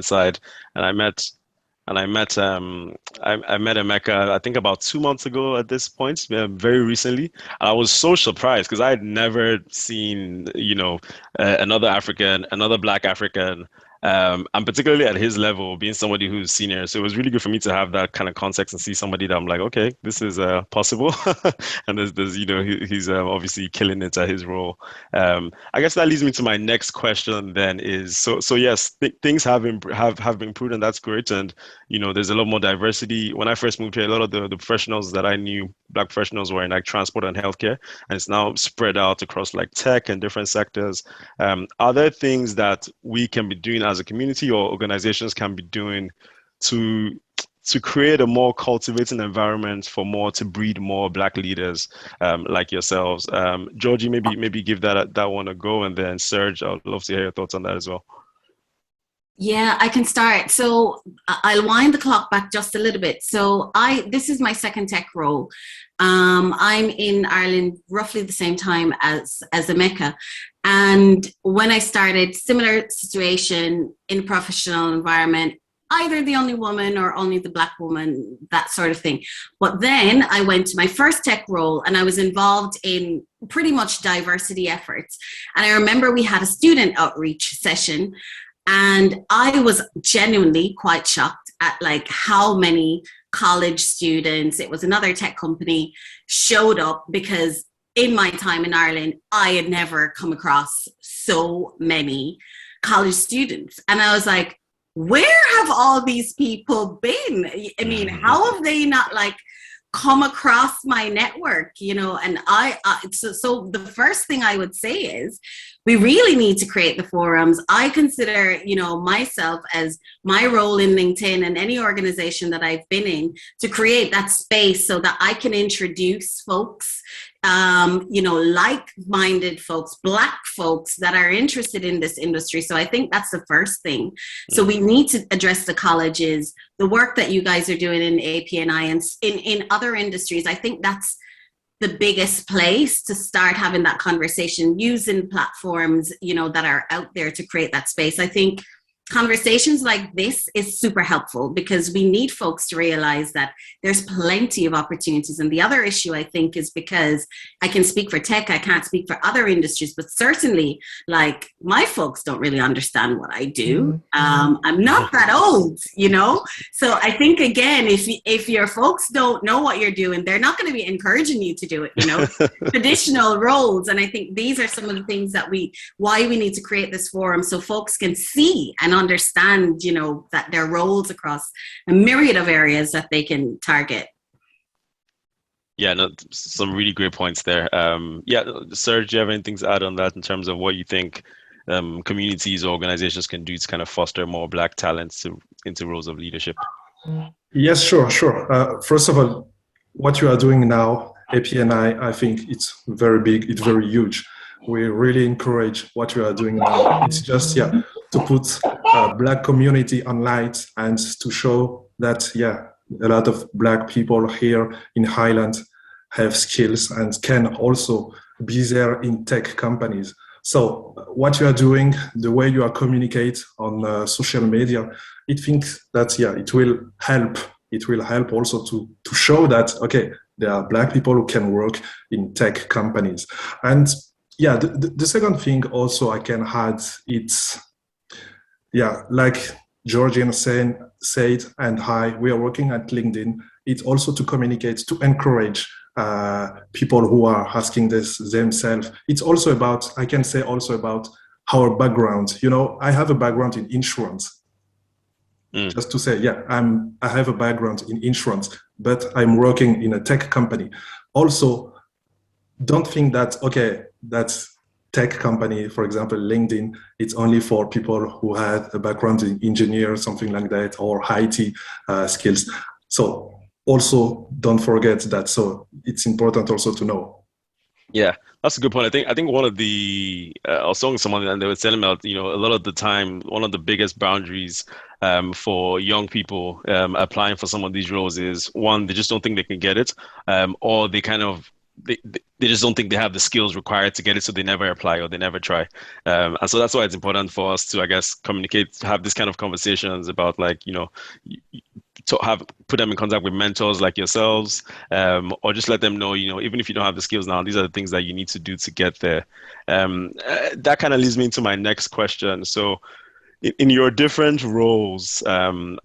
side, and I met Emeka, I think about 2 months ago at this point, very recently. And I was so surprised because I had never seen, another African, another Black African, and particularly at his level, being somebody who's senior. So it was really good for me to have that kind of context and see somebody that I'm like, okay, this is possible. And he's obviously killing it at his role. I guess that leads me to my next question then is, so yes, th things have been improved, and that's great. And there's a lot more diversity. When I first moved here, a lot of the professionals that I knew, Black professionals, were in like transport and healthcare, and it's now spread out across like tech and different sectors. Are there things that we can be doing as a community or organizations can be doing to create a more cultivating environment for more to breed more Black leaders like yourselves? Georgie, maybe give that one a go, and then Serge, I'd love to hear your thoughts on that as well. Yeah, I can start. So I'll wind the clock back just a little bit. So this is my second tech role. I'm in Ireland roughly the same time as Emeka. And when I started, similar situation in a professional environment, either the only woman or only the Black woman, that sort of thing. But then I went to my first tech role and I was involved in pretty much diversity efforts. And I remember we had a student outreach session, and I was genuinely quite shocked at like how many college students, it was another tech company, showed up, because in my time in Ireland, I had never come across so many college students. And I was like, where have all these people been? I mean, how have they not like come across my network, and so the first thing I would say is we really need to create the forums. I consider, myself as my role in LinkedIn and any organization that I've been in to create that space so that I can introduce folks, like-minded folks, Black folks that are interested in this industry. So I think that's the first thing. So we need to address the colleges, the work that you guys are doing in APNI and in other industries. I think that's the biggest place to start having that conversation, using platforms, that are out there to create that space. I think conversations like this is super helpful because we need folks to realize that there's plenty of opportunities. And the other issue, I think, is because I can speak for tech, I can't speak for other industries, but certainly like my folks don't really understand what I do. I'm not that old, So I think, again, if your folks don't know what you're doing, they're not going to be encouraging you to do it, traditional roles. And I think these are some of the things that why we need to create this forum so folks can see and understand, that there are roles across a myriad of areas that they can target. Yeah, no, some really great points there. Serge, do you have anything to add on that in terms of what you think communities or organizations can do to kind of foster more Black talents into roles of leadership? Yes, sure. First of all, what you are doing now, APNI, I think it's very big, it's very huge. We really encourage what you are doing now. It's just, to put Black community on light and to show that, a lot of Black people here in Highland have skills and can also be there in tech companies. So what you are doing, the way you are communicate on social media, I think that, it will help. It will help also to show that, okay, there are Black people who can work in tech companies. And the second thing also I can add, it's, like Georgian said, and we are working at LinkedIn. It's also to communicate, to encourage people who are asking this themselves. It's also about, I can say also about our background. I have a background in insurance. Just to say, I have a background in insurance, but I'm working in a tech company. Also, don't think that, okay, that's tech company, for example, LinkedIn, it's only for people who had a background in engineer, something like that, or IT skills. So also don't forget that. So it's important also to know. Yeah, that's a good point. I think one of the I was talking to someone and they were telling me about, a lot of the time, one of the biggest boundaries for young people applying for some of these roles is, one, they just don't think they can get it, or they kind of they just don't think they have the skills required to get it, so they never apply or they never try. And so that's why it's important for us to, I guess, communicate, have this kind of conversations about, like, to have put them in contact with mentors like yourselves, or just let them know, even if you don't have the skills now, these are the things that you need to do to get there. That kind of leads me into my next question. So, in your different roles, and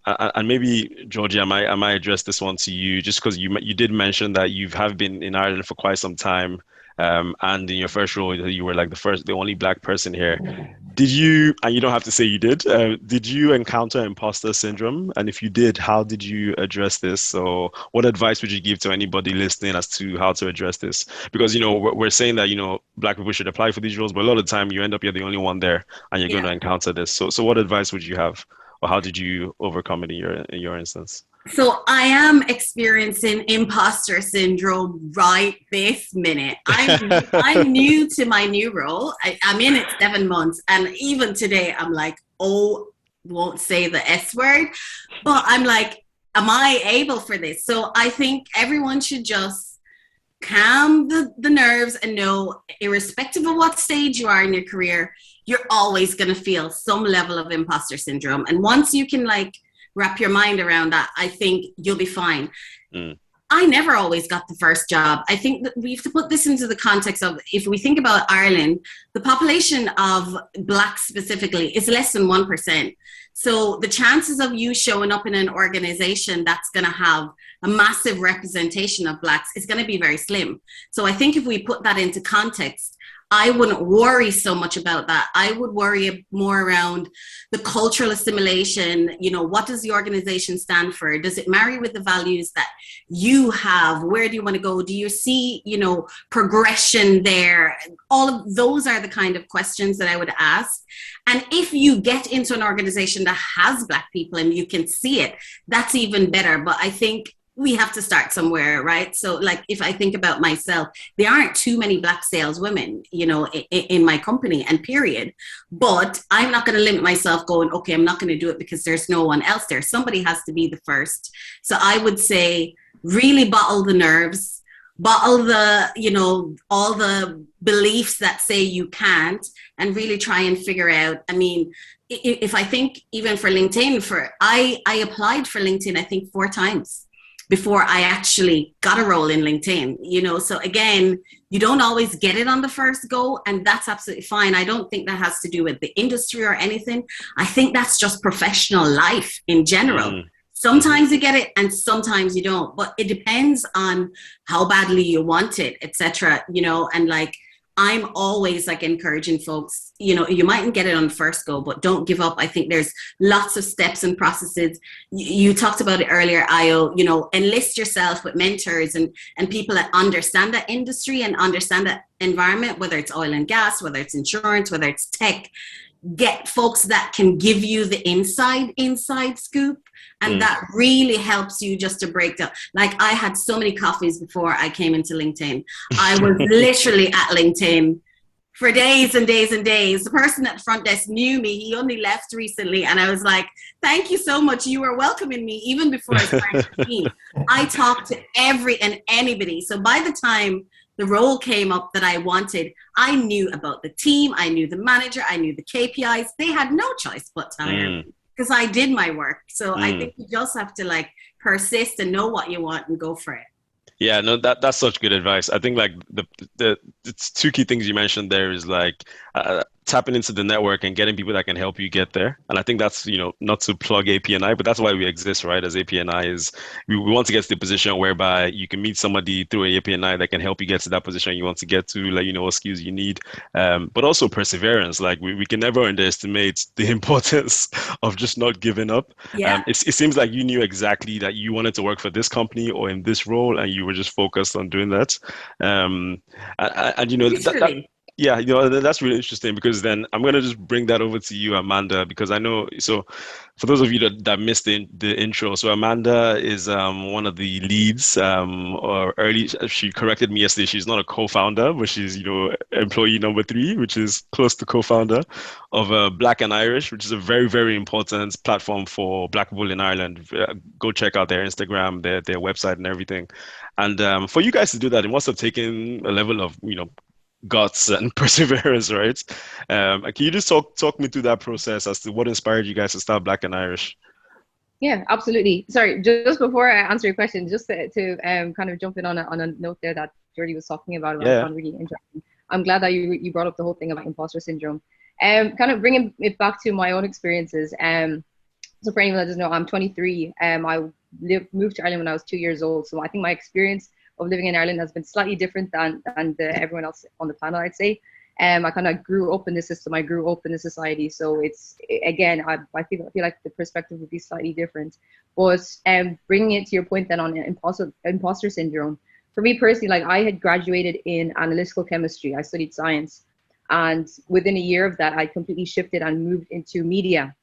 maybe Georgie, I might address this one to you, just because you did mention that you have been in Ireland for quite some time, and in your first role, you were like the only Black person here. Did you, and you don't have to say you did you encounter imposter syndrome? And if you did, how did you address this? So what advice would you give to anybody listening as to how to address this? Because, we're saying that, Black people should apply for these roles, but a lot of the time you end up, you're the only one there and you're going to encounter this. So what advice would you have, or how did you overcome it in your instance? So I am experiencing imposter syndrome right this minute. I'm new to my new role. I'm in it 7 months. And even today, I'm like, oh, won't say the S word. But I'm like, am I able for this? So I think everyone should just calm the nerves and know, irrespective of what stage you are in your career, you're always going to feel some level of imposter syndrome. And once you can, like, wrap your mind around that, I think you'll be fine. I never always got the first job. I think that we have to put this into the context of, if we think about Ireland, the population of Blacks specifically is less than 1%. So the chances of you showing up in an organization that's going to have a massive representation of Blacks is going to be very slim. So I think if we put that into context, I wouldn't worry so much about that. I would worry more around the cultural assimilation. What does the organization stand for? Does it marry with the values that you have? Where do you want to go? Do you see, progression there? All of those are the kind of questions that I would ask. And if you get into an organization that has Black people and you can see it, that's even better. But I think we have to start somewhere, right? So, like, if I think about myself, there aren't too many Black saleswomen, in my company, and period. But I'm not going to limit myself going, okay, I'm not going to do it because there's no one else there. Somebody has to be the first. So I would say, really bottle the nerves, bottle the, all the beliefs that say you can't, and really try and figure out. I mean, if I think even for LinkedIn, I applied for LinkedIn, I think 4 times before I actually got a role in LinkedIn, so again, you don't always get it on the first go, and that's absolutely fine. I don't think that has to do with the industry or anything. I think that's just professional life in general. Sometimes you get it and sometimes you don't, but it depends on how badly you want it, etc. And like, I'm always like encouraging folks, you mightn't get it on the first go, but don't give up. I think there's lots of steps and processes. You talked about it earlier, Io, enlist yourself with mentors and people that understand that industry and understand that environment, whether it's oil and gas, whether it's insurance, whether it's tech. Get folks that can give you the inside scoop. And that really helps you just to break down. Like, I had so many coffees before I came into LinkedIn. I was literally at LinkedIn for days and days and days. The person at the front desk knew me. He only left recently. And I was like, thank you so much. You were welcoming me even before I started the team. I talked to every and anybody. So by the time the role came up that I wanted, I knew about the team. I knew the manager. I knew the KPIs. They had no choice but to hire me because I did my work. So I think you just have to, like, persist and know what you want and go for it. Yeah, no, that's such good advice. I think, like, it's 2 key things you mentioned there is, like, tapping into the network and getting people that can help you get there. And I think that's, not to plug APNI, but that's why we exist, right? As APNI is, we want to get to the position whereby you can meet somebody through an APNI that can help you get to that position you want to get to, like, what skills you need. But also perseverance. Like, we can never underestimate the importance of just not giving up. Yeah. It seems like you knew exactly that you wanted to work for this company or in this role, and you were just focused on doing that. And Yeah, that's really interesting because then I'm gonna just bring that over to you, Amanda, because I know so for those of you that missed the intro, so Amanda is one of the leads or early she corrected me yesterday. She's not a co-founder, but she's, employee number three, which is close to co-founder of Black and Irish, which is a very, very important platform for Black people in Ireland. Go check out their Instagram, their website and everything. And for you guys to do that, it must have taken a level of, guts and perseverance, right? Can you just talk me through that process as to what inspired you guys to start Black and Irish? Yeah, absolutely. Sorry, just before I answer your question, just to kind of jump in on a note there that Jordy was talking about, I Yeah. found really interesting. I'm glad that you brought up the whole thing about imposter syndrome. Kind of bringing it back to my own experiences. So for anyone that doesn't know, I'm 23. I moved to Ireland when I was 2 years old. So I think my experience of living in Ireland has been slightly different than everyone else on the planet, I'd say. I kind of grew up in the system. I grew up in the society. So it's, again, I feel like the perspective would be slightly different. But bringing it to your point then on imposter syndrome, for me personally, like I had graduated in analytical chemistry. I studied science. And within a year of that, I completely shifted and moved into media,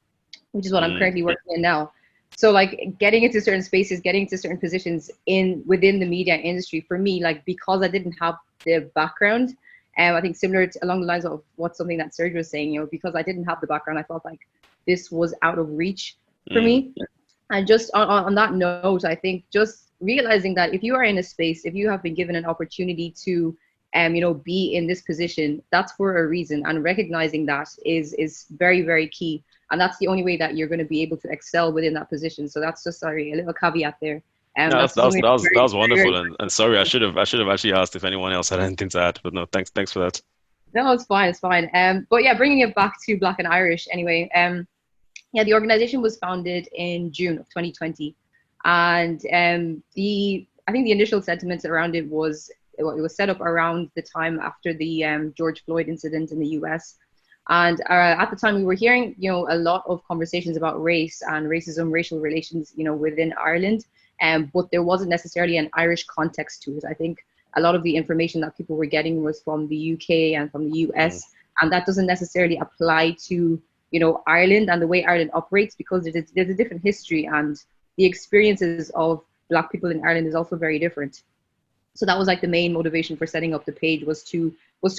which is what I'm currently working in now. So like getting into certain spaces, getting into certain positions within the media industry, for me, like because I didn't have the background, I think similar to, along the lines of something that Serge was saying, because I didn't have the background, I felt like this was out of reach for me. And just on that note, I think just realizing that if you are in a space, if you have been given an opportunity to be in this position, that's for a reason, and recognizing that is very, very key. And that's the only way that you're going to be able to excel within that position. So that's just, sorry, a little caveat there. No, That's that was something that was very, that was very, wonderful, and sorry, I should have actually asked if anyone else had anything to add, but no, thanks for that. no, it's fine, it's fine. But yeah, bringing it back to Black and Irish anyway. Yeah, the organization was founded in June of 2020, and I think the initial sentiments around it was set up around the time after the George Floyd incident in the US. And at the time, we were hearing, a lot of conversations about race and racism, racial relations, within Ireland, but there wasn't necessarily an Irish context to it. I think a lot of the information that people were getting was from the UK and from the US, and that doesn't necessarily apply to, Ireland and the way Ireland operates, because there's a different history, and the experiences of Black people in Ireland is also very different. So that was like the main motivation for setting up the page, was to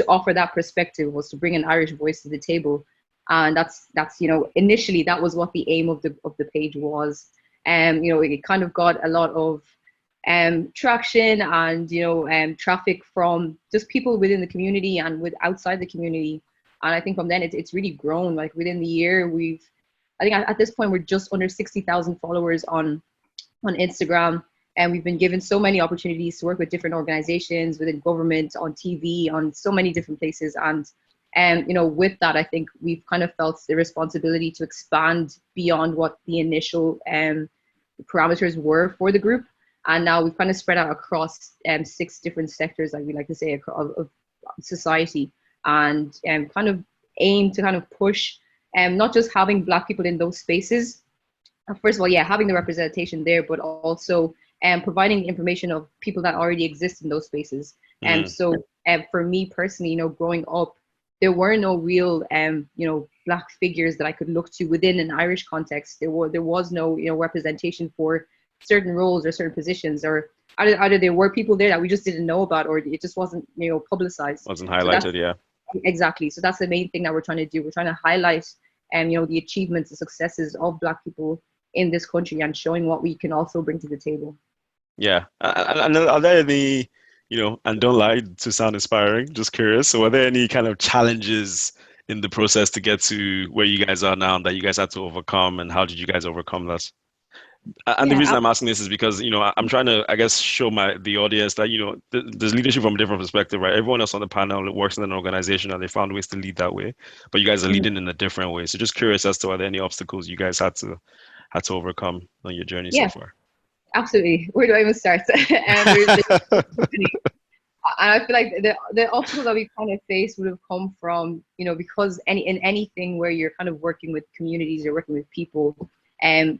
offer that perspective, was to bring an Irish voice to the table. And that's initially that was what the aim of the page was. It kind of got a lot of traction and traffic from just people within the community and outside the community. And I think from then it's really grown. Like within the year, I think at this point we're just under 60,000 followers on Instagram. And we've been given so many opportunities to work with different organizations, within government, on TV, on so many different places. And with that, I think we've kind of felt the responsibility to expand beyond what the initial parameters were for the group. And now we've kind of spread out across 6 different sectors, like we like to say, of society, and kind of aim to kind of push not just having Black people in those spaces. First of all, yeah, having the representation there, but also providing the information of people that already exist in those spaces. So for me personally, growing up, there were no real, Black figures that I could look to within an Irish context. There was no, representation for certain roles or certain positions, or either there were people there that we just didn't know about, or it just wasn't, publicized. Wasn't highlighted, yeah. Exactly. So that's the main thing that we're trying to do. We're trying to highlight, the achievements, the successes of Black people in this country, and showing what we can also bring to the table. Yeah. And are there any, and don't lie to sound inspiring, just curious. So are there any kind of challenges in the process to get to where you guys are now that you guys had to overcome, and how did you guys overcome that? And the reason I'm asking this is because, I'm trying to, I guess, show the audience that, there's leadership from a different perspective, right? Everyone else on the panel works in an organization and they found ways to lead that way, but you guys are leading in a different way. So just curious as to are there any obstacles you guys had to overcome on your journey so far? Absolutely. Where do I even start? And I feel like the obstacles that we kind of faced would have come from, because in anything where you're kind of working with communities, you're working with people,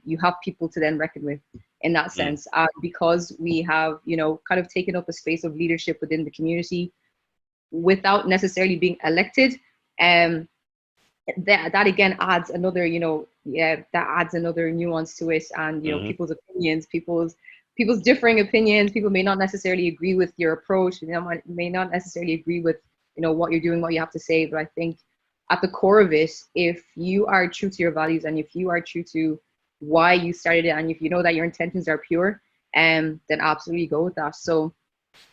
you have people to then reckon with in that sense. Because we have, kind of taken up a space of leadership within the community, without necessarily being elected. That again adds another, that adds another nuance to it, and people's opinions, people's differing opinions. People may not necessarily agree with your approach. May not necessarily agree with what you're doing, what you have to say. But I think at the core of it, if you are true to your values and if you are true to why you started it, and if you know that your intentions are pure, then absolutely go with that. So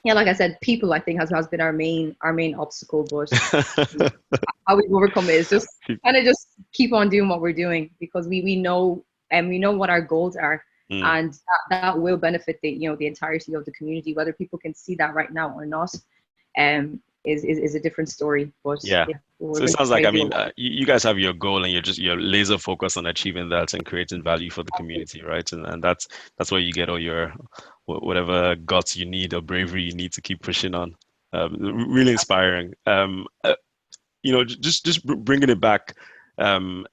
yeah, like I said, people I think has been our main obstacle, but how we overcome it is just kind of just keep on doing what we're doing, because we know, and we know what our goals are, and that will benefit the entirety of the community. Whether people can see that right now or not, is a different story. But Yeah. So it sounds like, I mean, you guys have your goal and you're laser focused on achieving that and creating value for the community, right? And that's where you get all your whatever guts you need or bravery you need to keep pushing on. Really inspiring. Just bringing it back,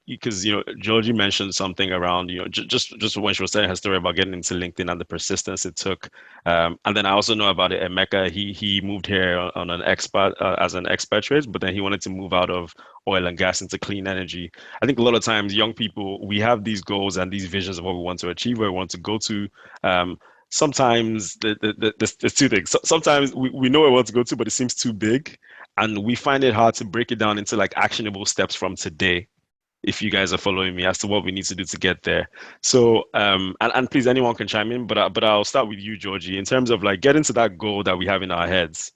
because Georgie mentioned something around just when she was telling her story about getting into LinkedIn and the persistence it took, and then I also know about it. Emeka, he moved here on an expat as an expatriate, but then he wanted to move out of oil and gas into clean energy. I think a lot of times young people, we have these goals and these visions of what we want to achieve, where we want to go to. Sometimes there's two things. Sometimes we know where we want to go to, but it seems too big. And we find it hard to break it down into like actionable steps from today, if you guys are following me, as to what we need to do to get there. So, and please, anyone can chime in, but I'll start with you, Georgie, in terms of like getting to that goal that we have in our heads,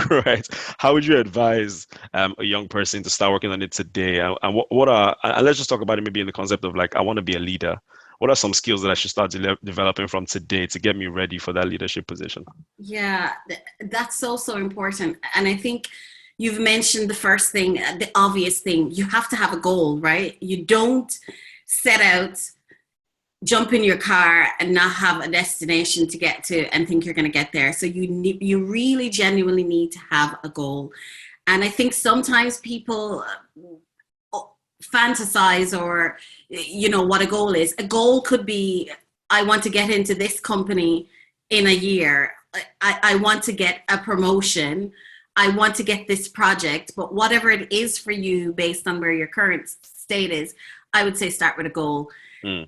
right? How would you advise a young person to start working on it today? And and let's just talk about it maybe in the concept of like, I want to be a leader. What are some skills that I should start developing from today to get me ready for that leadership position? Yeah, that's so important. And I think you've mentioned the first thing, the obvious thing. You have to have a goal, right? You don't set out, jump in your car and not have a destination to get to and think you're going to get there. So you really genuinely need to have a goal. And I think sometimes people fantasize or what a goal is. A goal could be, I want to get into this company in a year. I want to get a promotion. I want to get this project. But whatever it is for you based on where your current state is, I would say start with a goal.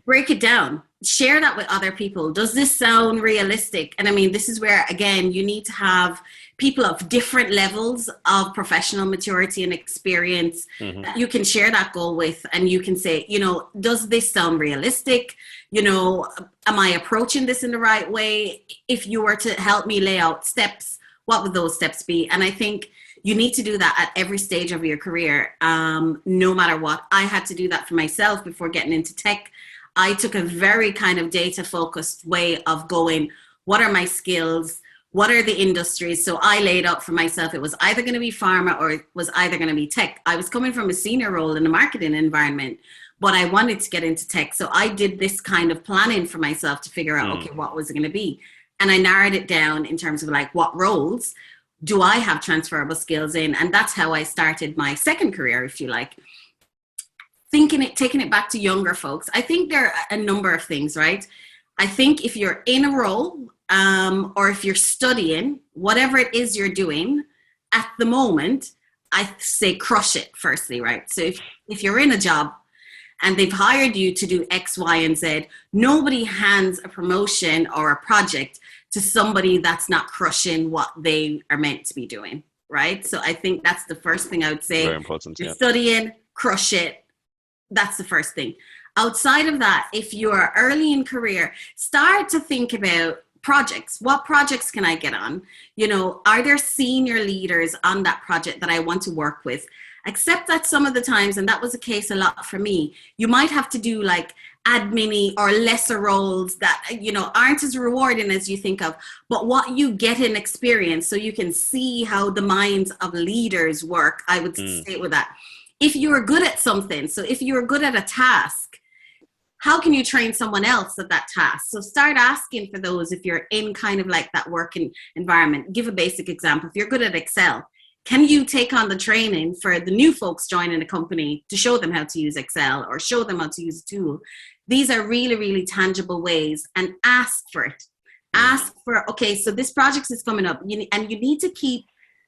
Break it down. Share that with other people. Does this sound realistic? And I mean, this is where, again, you need to have people of different levels of professional maturity and experience that you can share that goal with. And you can say, does this sound realistic? Am I approaching this in the right way? If you were to help me lay out steps, what would those steps be? And I think you need to do that at every stage of your career, no matter what. I had to do that for myself before getting into tech. I took a very kind of data-focused way of going, what are my skills? What are the industries? So I laid out for myself, it was either going to be pharma or it was either going to be tech. I was coming from a senior role in the marketing environment, but I wanted to get into tech. So I did this kind of planning for myself to figure out, okay, what was it going to be? And I narrowed it down in terms of like, what roles do I have transferable skills in? And that's how I started my second career, if you like. Taking it back to younger folks, I think there are a number of things, right? I think if you're in a role or if you're studying, whatever it is you're doing at the moment, I say crush it firstly, right? So if you're in a job and they've hired you to do X, Y, and Z, nobody hands a promotion or a project to somebody that's not crushing what they are meant to be doing, right? So I think that's the first thing I would say. Very important. You're studying, crush it. That's the first thing. Outside of that, if you're early in career, start to think about projects. What projects can I get on? Are there senior leaders on that project that I want to work with? Except that some of the times, and that was the case a lot for me, you might have to do like admin or lesser roles that, aren't as rewarding as you think of, but what you get in experience so you can see how the minds of leaders work, I would say with that. If you're good at something, so if you're good at a task, how can you train someone else at that task? So start asking for those if you're in kind of like that working environment. Give a basic example. If you're good at Excel, can you take on the training for the new folks joining a company to show them how to use Excel or show them how to use a tool? These are really, really tangible ways, and ask for it. Ask for, okay, so this project is coming up, and you need to keep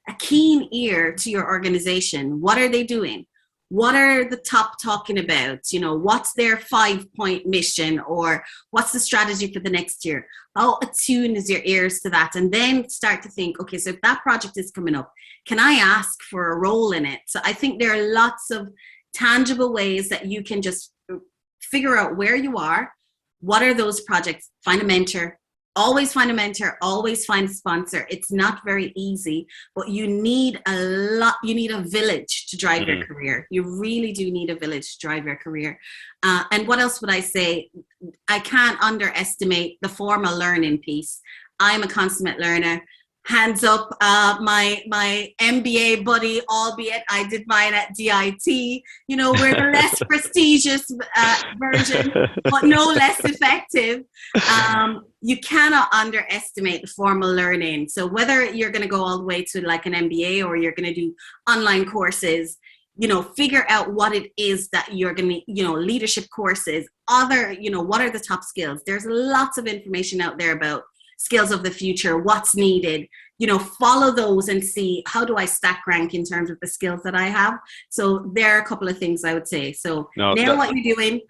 a keen ear to your organization. What are they doing? What are the top talking about? What's their 5-point mission, or what's the strategy for the next year? How attuned is your ears to that? And then start to think, okay, so if that project is coming up, can I ask for a role in it? So I think there are lots of tangible ways that you can just figure out where you are. What are those projects? Find a mentor. Always find a mentor, always find a sponsor. It's not very easy, but you need a village to drive your career. You really do need a village to drive your career. And what else would I say? I can't underestimate the formal learning piece. I'm a consummate learner. Hands up, my MBA buddy, albeit I did mine at DIT. We're the less prestigious version, but no less effective. You cannot underestimate the formal learning. So whether you're going to go all the way to like an MBA or you're going to do online courses, figure out what it is that you're going to, leadership courses, what are the top skills? There's lots of information out there about skills of the future, what's needed, follow those and see how do I stack rank in terms of the skills that I have. So there are a couple of things I would say. So nail what you're doing,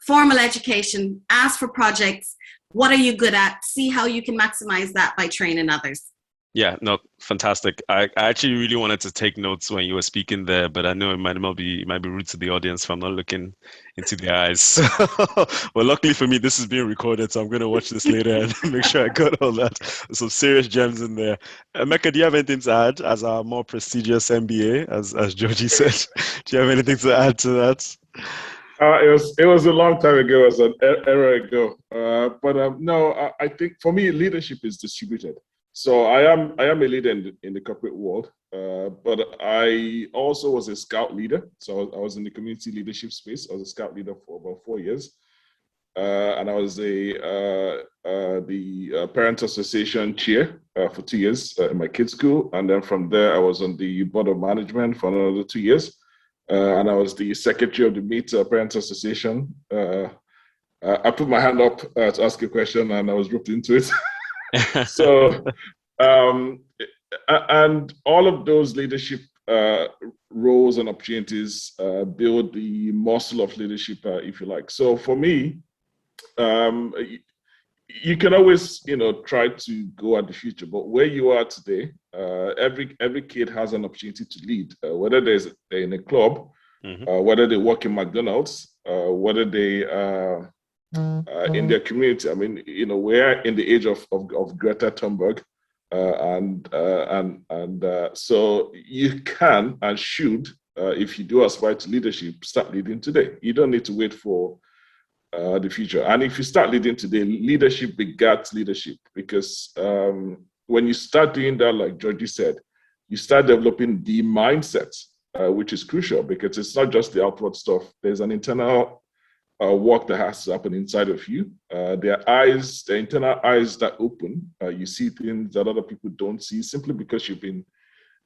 formal education, ask for projects. What are you good at? See how you can maximize that by training others. Yeah, no, fantastic. I actually really wanted to take notes when you were speaking there, but I know it might be rude to the audience if I'm not looking into their eyes. Well, luckily for me, this is being recorded, so I'm going to watch this later and make sure I got all that. Some serious gems in there. Emeka, do you have anything to add as our more prestigious MBA, as Georgie said? Do you have anything to add to that? It was a long time ago. It was an era ago. But no, I think for me, leadership is distributed. So I am a leader in the corporate world, but I also was a scout leader. So I was in the community leadership space. I was a scout leader for about 4 years, and I was the parent association chair for 2 years in my kids' school, and then from there I was on the board of management for another 2 years, and I was the secretary of the Meet Parents Association. I put my hand up to ask a question, and I was roped into it. So, and all of those leadership roles and opportunities build the muscle of leadership, if you like. So for me, you can always, try to go at the future, but where you are today, every kid has an opportunity to lead, whether they're in a club, whether they work in McDonald's, whether they in their community. I mean, we're in the age of Greta Thunberg, so you can and should, if you do aspire to leadership, start leading today. You don't need to wait for the future. And if you start leading today, leadership begets leadership, because when you start doing that, like Georgie said, you start developing the mindset, which is crucial, because it's not just the outward stuff. There's an internal work that has to happen inside of you. There are internal eyes that open. You see things that other people don't see, simply because you've been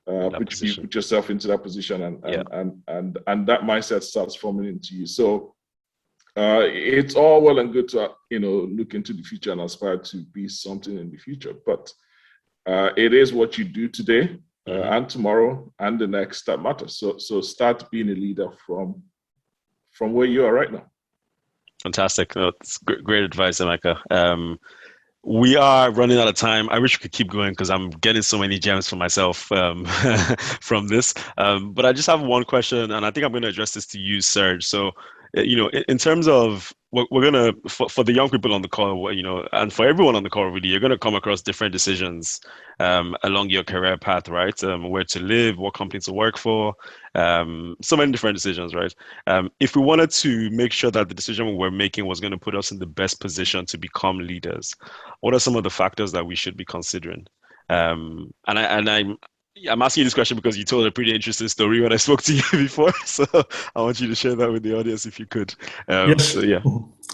put yourself into that position, and that mindset starts forming into you. So it's all well and good to look into the future and aspire to be something in the future, but it is what you do today and tomorrow and the next that matters. So start being a leader from where you are right now. Fantastic. That's great advice, Emeka. We are running out of time. I wish we could keep going because I'm getting so many gems for myself from this. But I just have one question, and I think I'm going to address this to you, Serge. So, in terms of we're going to, for the young people on the call, and for everyone on the call, really, you're going to come across different decisions along your career path, right? Where to live, what company to work for, so many different decisions, right? If we wanted to make sure that the decision we're making was going to put us in the best position to become leaders, what are some of the factors that we should be considering? I'm asking you this question because you told a pretty interesting story when I spoke to you before. So I want you to share that with the audience if you could. Yes. So, yeah.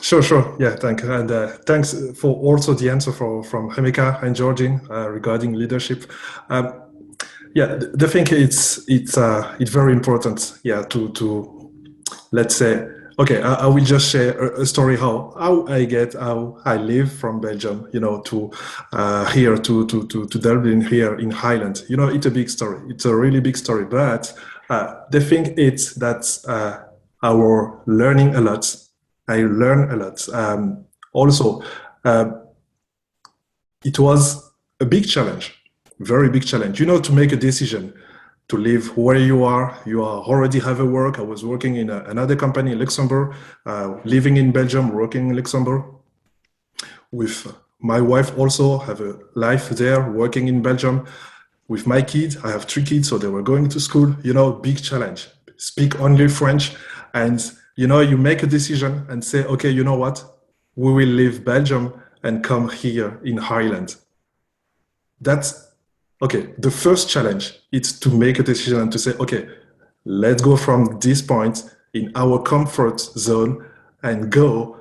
Sure. Yeah, thank you. And thanks for also the answer from Emeka and Georgine regarding leadership. The thing it's very important, to let's say Okay, I will just share a story how I live from Belgium, to here to Dublin here in Highland. It's a big story. It's a really big story. But the thing is that our learning a lot. I learn a lot. Also, uh, it was a big challenge, very big challenge. To make a decision to live where you are. You already have a work. I was working in another company in Luxembourg, living in Belgium, working in Luxembourg. With my wife also have a life there, working in Belgium. With my kids, I have 3 kids, so they were going to school. Big challenge. Speak only French, and you make a decision and say, okay, you know what? We will leave Belgium and come here in Ireland. That's okay. The first challenge is to make a decision and to say, okay, let's go from this point in our comfort zone and go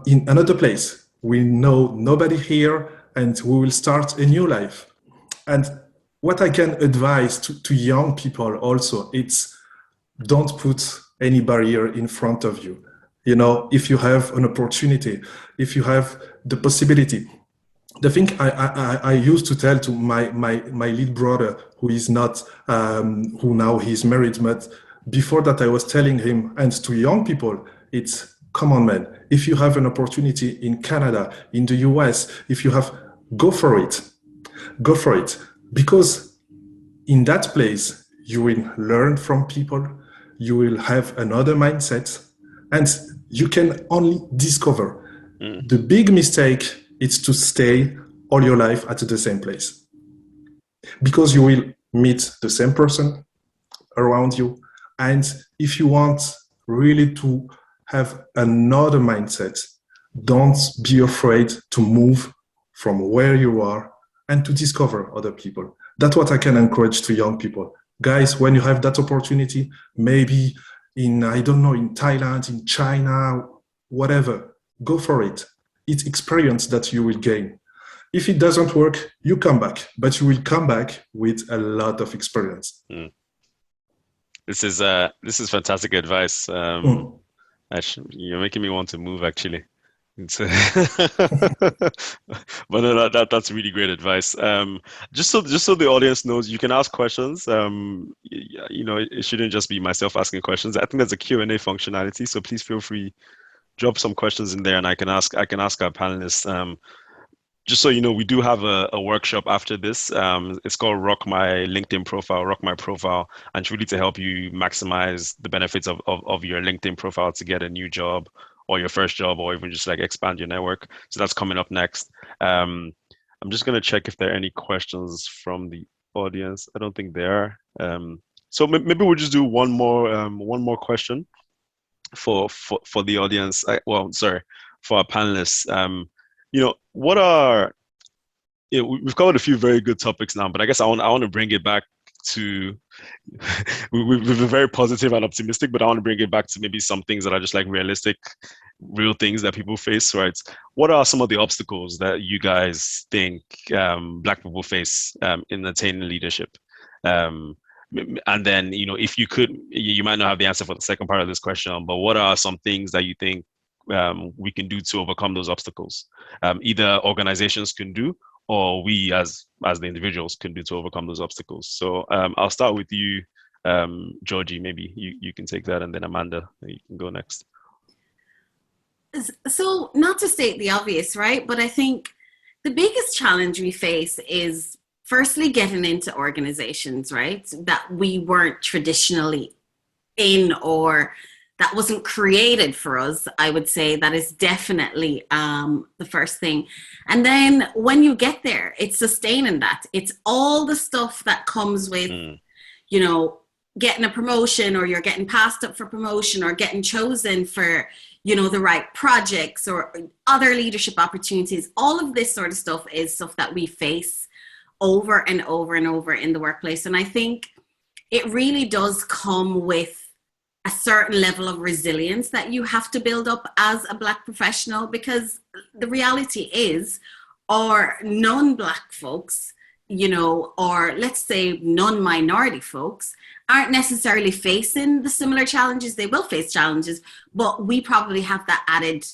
in another place. We know nobody here and we will start a new life. And what I can advise to young people also, it's don't put any barrier in front of you. If you have an opportunity, if you have the possibility. The thing I used to tell to my lead brother, who is not, who now he's married, but before that I was telling him, and to young people, it's, come on, man, if you have an opportunity in Canada, in the US, if you have, go for it. Go for it. Because in that place, you will learn from people, you will have another mindset, and you can only discover. The big mistake is to stay all your life at the same place. Because you will meet the same person around you. And if you want really to have another mindset, don't be afraid to move from where you are and to discover other people. That's what I can encourage to young people. Guys, when you have that opportunity, maybe in, I don't know, in Thailand, in China, whatever, go for it. It's experience that you will gain. If it doesn't work, you come back, but you will come back with a lot of experience. This is fantastic advice. Actually, you're making me want to move, actually. But no, that's really great advice. Just so the audience knows, you can ask questions. It shouldn't just be myself asking questions. I think there's a Q&A functionality, so please feel free, drop some questions in there, and I can ask our panelists. Just so you know, we do have a workshop after this. It's called Rock My LinkedIn Profile, Rock My Profile, and it's really to help you maximize the benefits of your LinkedIn profile to get a new job or your first job, or even just like expand your network. So that's coming up next. I'm just gonna check if there are any questions from the audience. I don't think there are. So maybe we'll just do one more question for the audience. For our panelists. What are, we've covered a few very good topics now, but I guess I want to bring it back to, we've been very positive and optimistic, but I want to bring it back to maybe some things that are just like realistic, real things that people face, right? What are some of the obstacles that you guys think Black people face in attaining leadership? And then, if you could, you might not have the answer for the second part of this question, but what are some things that you think we can do to overcome those obstacles? Either organizations can do, or we as the individuals can do to overcome those obstacles. So I'll start with you, Georgie. Maybe you can take that, and then Amanda, you can go next. So, not to state the obvious, right? But I think the biggest challenge we face is firstly getting into organizations, right? That we weren't traditionally in, or that wasn't created for us. I would say that is definitely the first thing. And then when you get there, it's sustaining that. It's all the stuff that comes with, getting a promotion, or you're getting passed up for promotion, or getting chosen for, the right projects or other leadership opportunities. All of this sort of stuff is stuff that we face over and over and over in the workplace. And I think it really does come with a certain level of resilience that you have to build up as a Black professional, because the reality is, or non-Black folks, or let's say non-minority folks, aren't necessarily facing the similar challenges. They will face challenges, but we probably have that added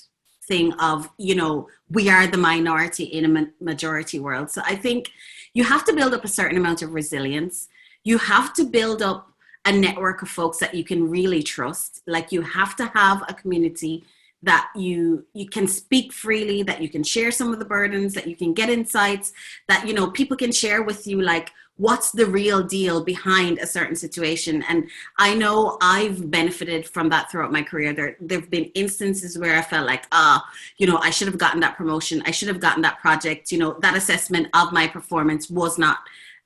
thing of, we are the minority in a majority world. So I think you have to build up a certain amount of resilience. You have to build up a network of folks that you can really trust. Like, you have to have a community that you can speak freely, that you can share some of the burdens, that you can get insights, that, people can share with you, like, what's the real deal behind a certain situation. And I know I've benefited from that throughout my career. There've been instances where I felt like, I should have gotten that promotion. I should have gotten that project. That assessment of my performance was not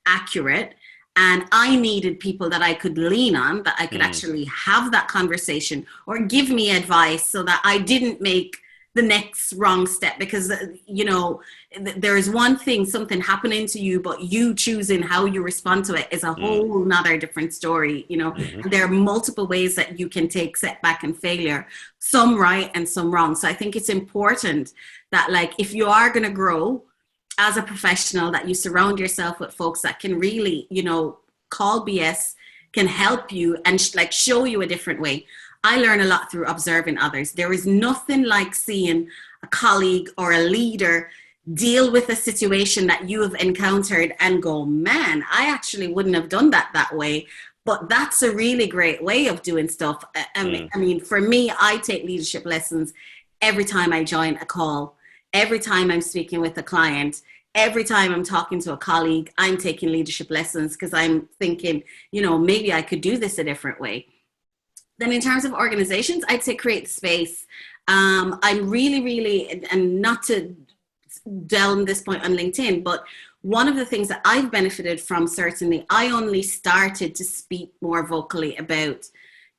accurate. And I needed people that I could lean on, that I could actually have that conversation or give me advice so that I didn't make the next wrong step. Because, there is one thing, something happening to you, but you choosing how you respond to it is a whole nother different story. There are multiple ways that you can take setback and failure, some right and some wrong. So I think it's important that, like, if you are going to grow as a professional, that you surround yourself with folks that can really, call BS, can help you and show you a different way. I learn a lot through observing others. There is nothing like seeing a colleague or a leader deal with a situation that you have encountered and go, man, I actually wouldn't have done that way. But that's a really great way of doing stuff. I mean, for me, I take leadership lessons every time I join a call, every time I'm speaking with a client, every time I'm talking to a colleague. I'm taking leadership lessons because I'm thinking, maybe I could do this a different way. Then in terms of organizations, I'd say create the space. I'm really, and not to delve on this point on LinkedIn, but one of the things that I've benefited from, certainly, I only started to speak more vocally about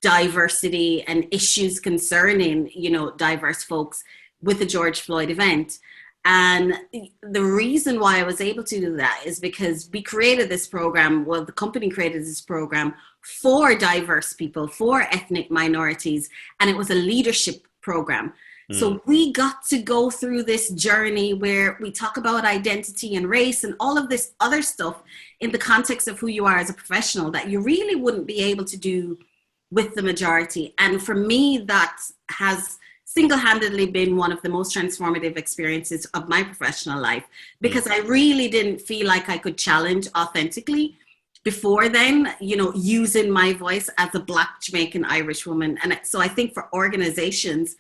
diversity and issues concerning, diverse folks with the George Floyd event. And the reason why I was able to do that is because we created this program, the company created this program for diverse people, for ethnic minorities, and it was a leadership program. So we got to go through this journey where we talk about identity and race and all of this other stuff in the context of who you are as a professional that you really wouldn't be able to do with the majority. And for me, that has single-handedly been one of the most transformative experiences of my professional life, because I really didn't feel like I could challenge authentically before then, using my voice as a Black Jamaican Irish woman. And so I think for organizations,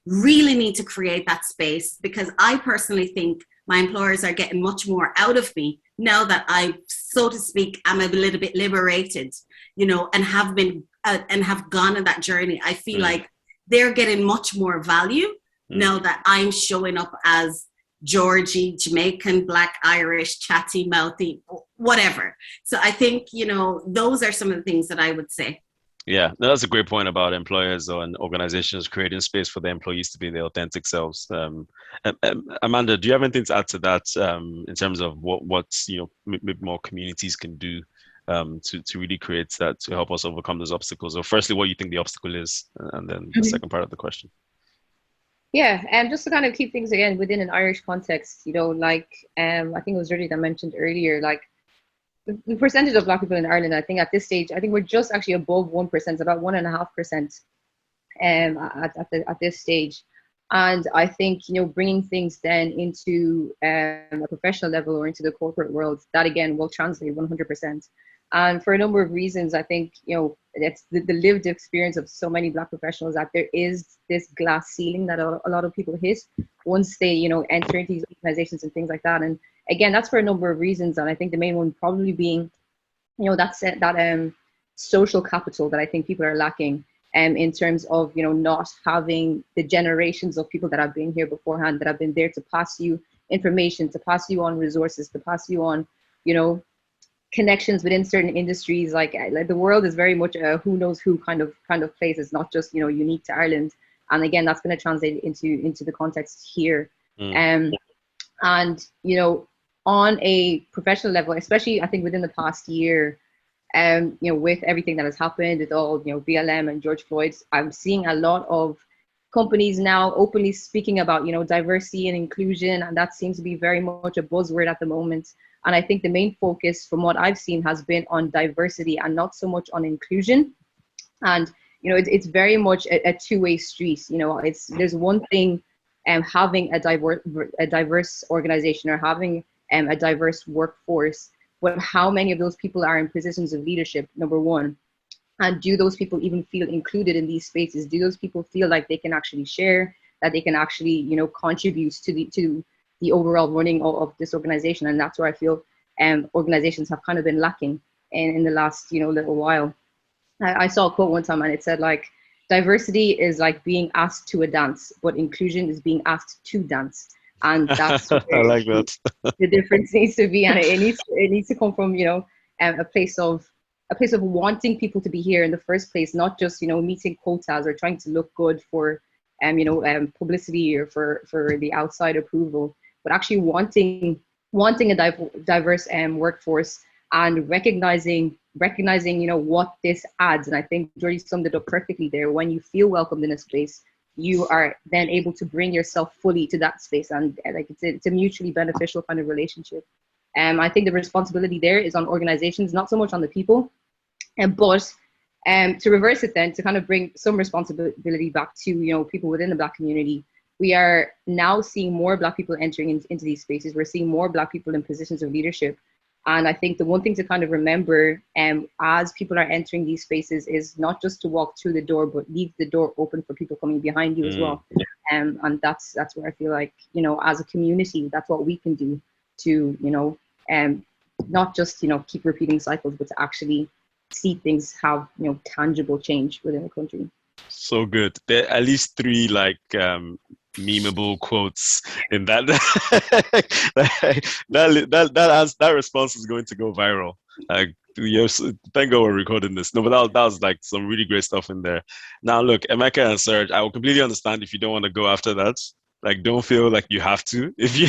really need to create that space, because I personally think my employers are getting much more out of me now that I, so to speak, am a little bit liberated, and have been and have gone on that journey. I feel like they're getting much more value now that I'm showing up as Georgie, Jamaican, Black, Irish, chatty, mouthy, whatever. So I think, those are some of the things that I would say. Yeah, that's a great point about employers and organizations creating space for their employees to be their authentic selves. Amanda, do you have anything to add to that in terms of what maybe more communities can do to really create that, to help us overcome those obstacles? Or firstly, what you think the obstacle is, and then the second part of the question. Yeah, and just to kind of keep things again within an Irish context, I think it was Rudy that mentioned earlier, like the percentage of Black people in Ireland, I think at this stage, I think we're just actually above 1%, about 1.5% at this stage. And I think, bringing things then into a professional level or into the corporate world, that again will translate 100%. And for a number of reasons, I think, it's the lived experience of so many Black professionals that there is this glass ceiling that a lot of people hit once they, enter into these organizations and things like that. And again, that's for a number of reasons. And I think the main one probably being, that social capital that I think people are lacking in terms of, not having the generations of people that have been here beforehand, that have been there to pass you information, to pass you on resources, to pass you on, connections within certain industries. Like the world is very much a who knows who kind of place. It's not just, unique to Ireland. And again, that's going to translate into the context here. And, on a professional level, especially I think within the past year, with everything that has happened with all, BLM and George Floyd, I'm seeing a lot of companies now openly speaking about, diversity and inclusion. And that seems to be very much a buzzword at the moment. And I think the main focus from what I've seen has been on diversity and not so much on inclusion. And, it's very much a two-way street. There's one thing having a diverse organization or having a diverse workforce, but how many of those people are in positions of leadership, number one? And do those people even feel included in these spaces? Do those people feel like they can actually share, that they can actually, contribute to the overall running of this organization? And that's where I feel organizations have kind of been lacking in the last, little while. I saw a quote one time and it said, like, diversity is like being asked to a dance, but inclusion is being asked to dance. And that's I like that. the difference needs to be. And it needs to come from, a place of wanting people to be here in the first place, not just, meeting quotas or trying to look good for, publicity or for the outside approval, but actually wanting a diverse workforce and recognizing, what this adds. And I think Georgie summed it up perfectly there. When you feel welcomed in a space, you are then able to bring yourself fully to that space. And like it's a mutually beneficial kind of relationship. I think the responsibility there is on organizations, not so much on the people. But to reverse it then, to kind of bring some responsibility back to, people within the Black community, we are now seeing more Black people entering into these spaces. We're seeing more Black people in positions of leadership. And I think the one thing to kind of remember as people are entering these spaces is not just to walk through the door, but leave the door open for people coming behind you as well. And that's where I feel like, as a community, that's what we can do to, not just, keep repeating cycles, but to actually see things have, tangible change within the country. So good. There are at least 3 memeable quotes in that. that response is going to go viral. Yes, thank God we're recording this. No, but that was like some really great stuff in there. Now, look, Emeka and Serge, I will completely understand if you don't want to go after that. Like, don't feel like you have to. If you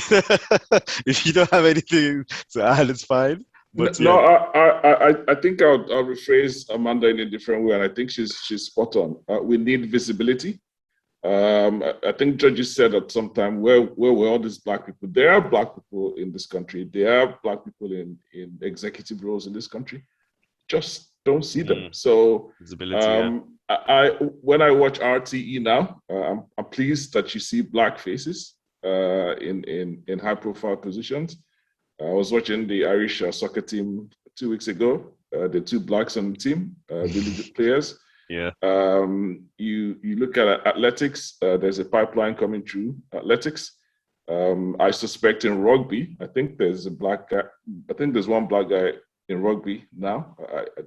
if you don't have anything to add, it's fine. But no, I think I'll rephrase Amanda in a different way, and I think she's spot on. We need visibility. I think Georgie said at some time, where were all these Black people? There are Black people in this country. There are Black people in executive roles in this country. Just don't see them. So visibility. when I watch RTE now, I'm pleased that you see Black faces in high profile positions. I was watching the Irish soccer team 2 weeks ago. The 2 Blacks on the team, really good players. Yeah. You look at athletics. There's a pipeline coming through athletics. I suspect in rugby, I think there's a Black guy. I think there's one Black guy in rugby now.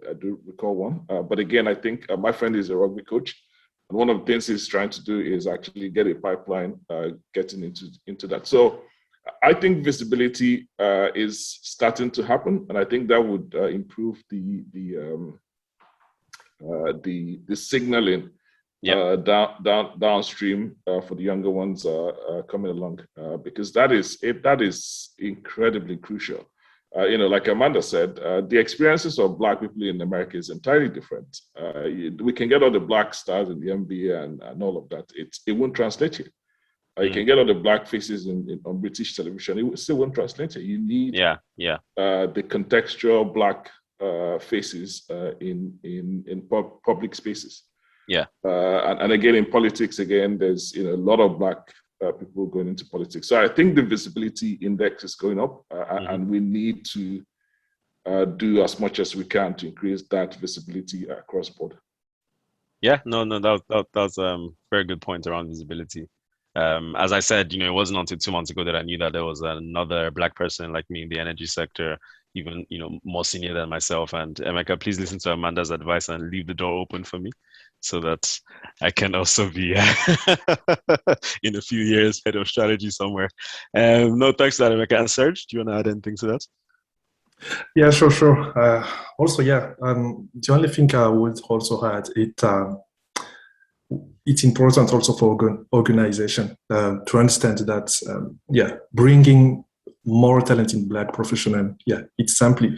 I do recall one. But again, I think my friend is a rugby coach, and one of the things he's trying to do is actually get a pipeline getting into that. So I think visibility is starting to happen, and I think that would improve the signaling downstream for the younger ones coming along, because that is incredibly crucial. Like Amanda said, the experiences of Black people in America is entirely different. We can get all the Black stars in the NBA and all of that. It won't translate here. You can get all the Black faces on British television. It still won't translate here. You need the contextual Black faces in public spaces. And again, in politics, there's a lot of Black people going into politics. So I think the visibility index is going up, and we need to do as much as we can to increase that visibility across board. Yeah, no, that's a very good point around visibility. As I said, it wasn't until 2 months ago that I knew that there was another Black person like me in the energy sector, even more senior than myself. And Emeka, please listen to Amanda's advice and leave the door open for me, so that I can also be in a few years head of strategy somewhere. No, thanks to that, Emeka. And Serge, do you want to add anything to that? Yeah, sure. Also, the only thing I would also add, it's important also for organization to understand that, bringing more talented Black professionals, it's simply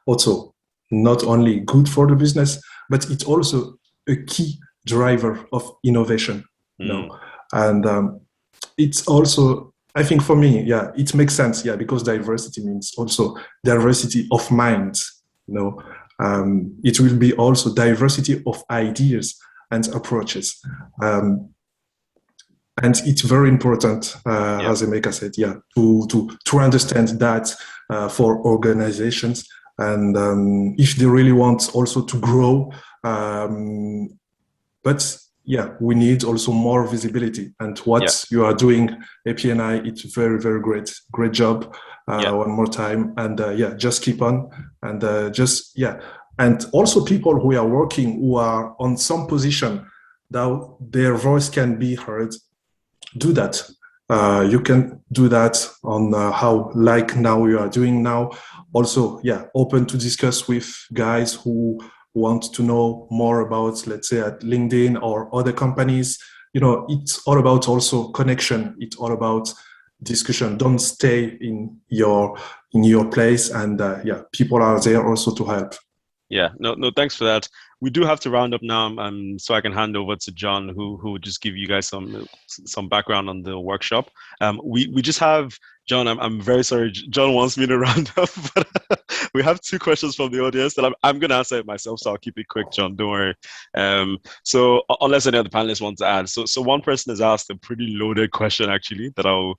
also not only good for the business, but it's also a key driver of innovation. And it's also I think for me, yeah, it makes sense, yeah, because diversity means also diversity of minds, you know. It will be also diversity of ideas and approaches. And it's very important, Yeah, as Emeka said, yeah, to understand that for organizations, and if they really want also to grow, but yeah, we need also more visibility. And what yeah, you are doing, APNI, it's very, very great job. yeah, One more time, and yeah, just keep on, and just yeah, and also people who are working, who are on some position, now their voice can be heard. Do that. You can do that on how, like now you are doing now. Also, yeah, open to discuss with guys who want to know more about, let's say, at LinkedIn or other companies. You know, it's all about also connection. It's all about discussion. Don't stay in your place. And yeah, people are there also to help. yeah. No, no, thanks for that. We do have to round up now, so I can hand over to John, who will just give you guys some background on the workshop. We just have John. I'm very sorry. John wants me to round up, but we have two questions from the audience that I'm going to answer it myself, so I'll keep it quick, John. Don't worry. So unless any other panelists want to add, so one person has asked a pretty loaded question actually that I'll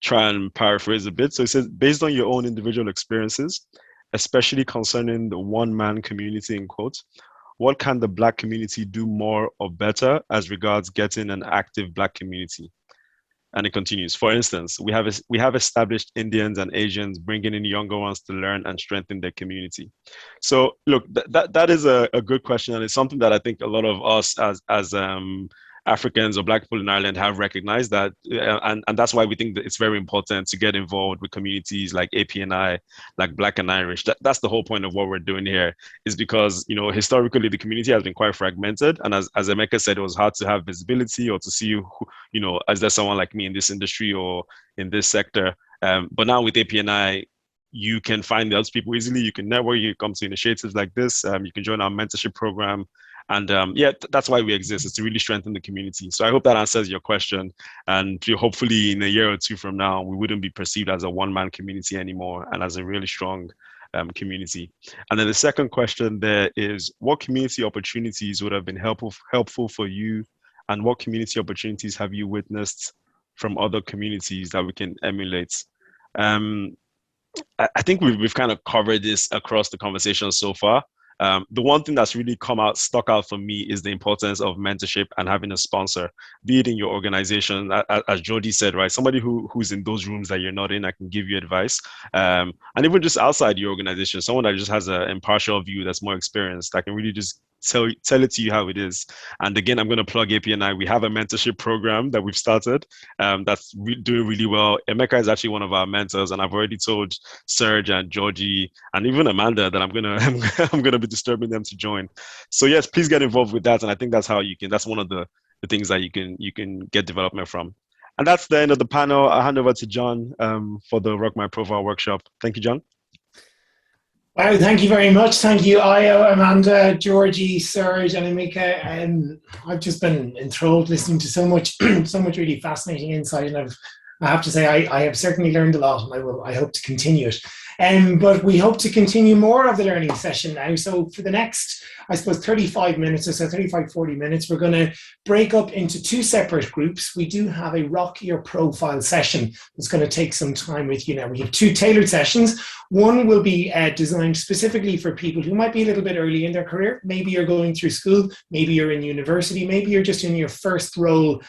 try and paraphrase a bit. So it says, based on your own individual experiences, especially concerning the one-man community in quotes, what can the Black community do more or better as regards getting an active Black community? And it continues. For instance, we have established Indians and Asians bringing in younger ones to learn and strengthen their community. So look, that is a good question, and it's something that I think a lot of us as Africans or Black people in Ireland have recognized that, and that's why we think that it's very important to get involved with communities like APNI, like Black and Irish. That's the whole point of what we're doing here, is because, you know, historically the community has been quite fragmented, and as Emeka said, it was hard to have visibility or to see who, you know, is there someone like me in this industry or in this sector. But now with APNI, you can find those people easily. You can network. You can come to initiatives like this. You can join our mentorship program. And yeah, that's why we exist, is to really strengthen the community. So I hope that answers your question. And hopefully in a year or two from now, we wouldn't be perceived as a one-man community anymore, and as a really strong community. And then the second question there is, what community opportunities would have been helpful for you, and what community opportunities have you witnessed from other communities that we can emulate? I think we've kind of covered this across the conversation so far. The one thing that's really stuck out for me is the importance of mentorship and having a sponsor, be it in your organization, as Jody said, right? Somebody who's in those rooms that you're not in, I can give you advice. And even just outside your organization, someone that just has an impartial view, that's more experienced, that can really just tell it to you how it is. And again, I'm going to plug APNI. We have a mentorship program that we've started that's doing really well. Emeka is actually one of our mentors, and I've already told Serge and Georgie and even Amanda that I'm gonna be disturbing them to join. So yes, please get involved with that. And I think that's how that's one of the things that you can get development from. And that's the end of the panel. I'll hand over to John for the Rock My Profile workshop. Thank you, John. Wow, thank you very much. Thank you, Io, Amanda, Georgie, Serge, and Emeka. I've just been enthralled listening to so much really fascinating insight, and I have to say I have certainly learned a lot, and I hope to continue it. But we hope to continue more of the learning session now. So for the next, I suppose, 35 minutes or so, 35, 40 minutes, we're going to break up into two separate groups. We do have a Rock Your Profile session that's going to take some time with you now. We have two tailored sessions. One will be designed specifically for people who might be a little bit early in their career. Maybe you're going through school, maybe you're in university, maybe you're just in your first role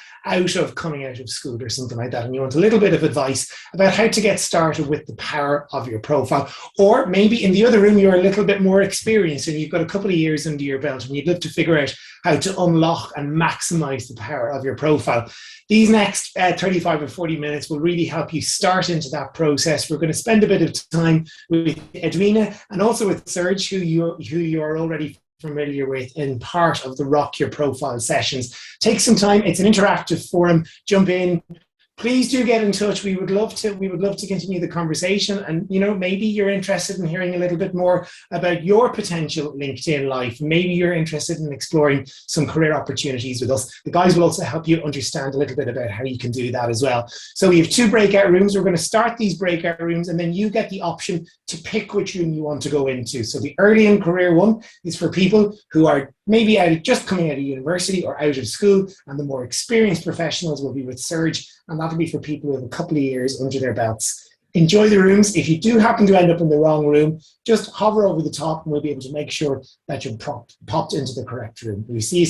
coming out of school or something like that, and you want a little bit of advice about how to get started with the power of your profile. Or maybe in the other room, you're a little bit more experienced and you've got a couple of years under your belt and you'd love to figure out how to unlock and maximize the power of your profile. These next 35 or 40 minutes will really help you start into that process. We're going to spend a bit of time with Edwina and also with Serge, who you're already familiar with in part of the Rock Your Profile sessions. Take some time. It's an interactive forum. Jump in, please do get in touch. We would love to continue the conversation. And, you know, maybe you're interested in hearing a little bit more about your potential LinkedIn life. Maybe you're interested in exploring some career opportunities with us. The guys will also help you understand a little bit about how you can do that as well. So we have 2 breakout rooms. We're going to start these breakout rooms, and then you get the option to pick which room you want to go into. So the early in career one is for people who are maybe just coming out of university or out of school, and the more experienced professionals will be with Surge, and that'll be for people with a couple of years under their belts. Enjoy the rooms. If you do happen to end up in the wrong room, just hover over the top and we'll be able to make sure that you're popped into the correct room. We see you